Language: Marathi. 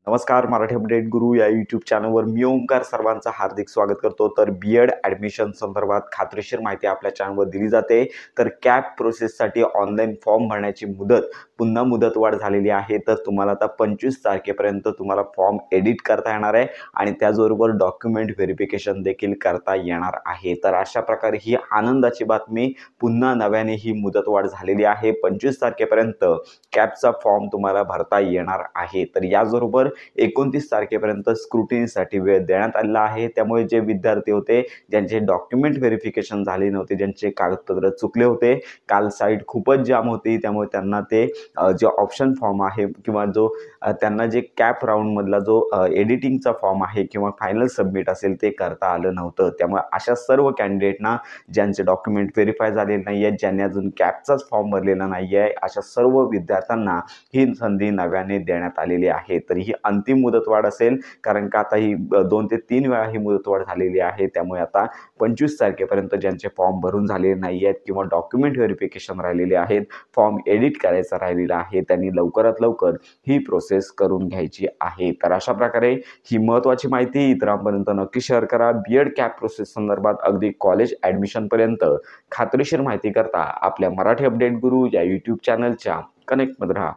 नमस्कार. मराठी अपडेट गुरु या यूट्यूब चॅनलवर मी ओंकार सर्वांचं हार्दिक स्वागत करतो. तर बी.एड ॲडमिशन संदर्भात खात्रीशीर माहिती आपल्या चॅनलवर दिली जाते. तर कॅप प्रोसेससाठी ऑनलाईन फॉर्म भरण्याची मुदत पुन्हा मुदतवाढ झालेली आहे. तर तुम्हाला आता 25 तारखेपर्यंत तुम्हाला फॉर्म एडिट करता येणार आहे आणि त्याचबरोबर डॉक्युमेंट व्हेरिफिकेशन देखील करता येणार आहे. तर अशा प्रकारे ही आनंदाची बातमी, पुन्हा नव्याने ही मुदतवाढ झालेली आहे. 25 तारखेपर्यंत कॅपचा फॉर्म तुम्हाला भरता येणार आहे. तर याचबरोबर 29 तारखेपर्यंत स्क्रुटिनीसाठी वेळ देण्यात आलेला आहे. त्यामुळे जे विद्यार्थी होते ज्यांचे डॉक्युमेंट व्हेरिफिकेशन झाले नव्हते, ज्यांचे कागदपत्र चुकले होते, काल साईट खूपच जाम होती, त्यामुळे त्यांना ते जे ऑप्शन फॉर्म आहे किंवा जो त्यांना जे कॅप राऊंडमधला जो एडिटिंगचा फॉर्म आहे किंवा फायनल सबमिट असेल ते करता आलं नव्हतं. त्यामुळे अशा सर्व कॅन्डिडेटना ज्यांचे डॉक्युमेंट व्हेरीफाय झालेले नाही आहेत, ज्यांनी अजून कॅपचाच फॉर्म भरलेला नाही आहे, अशा सर्व विद्यार्थ्यांना ही संधी नव्याने देण्यात आलेली आहे. तर ही अंतिम मुदतवाढ असेल, कारण का आता ही 2 ते 3 वेळा ही मुदतवाढ झालेली आहे. त्यामुळे आता 25 तारखेपर्यंत ज्यांचे फॉर्म भरून झालेले नाही आहेत किंवा डॉक्युमेंट व्हेरिफिकेशन राहिलेले आहेत, फॉर्म एडिट करायचा राहिलेला आहे, त्यांनी लवकरात लवकर ही प्रोसेस करून घ्यायची आहे. तर अशा प्रकारे ही महत्त्वाची माहिती इतरांपर्यंत नक्की शेअर करा. बी.एड कॅप प्रोसेस संदर्भात अगदी कॉलेज ॲडमिशनपर्यंत खात्रीशीर माहिती करता आपल्या मराठी अपडेट गुरु या यूट्यूब चॅनलच्या कनेक्टमध्ये राहा.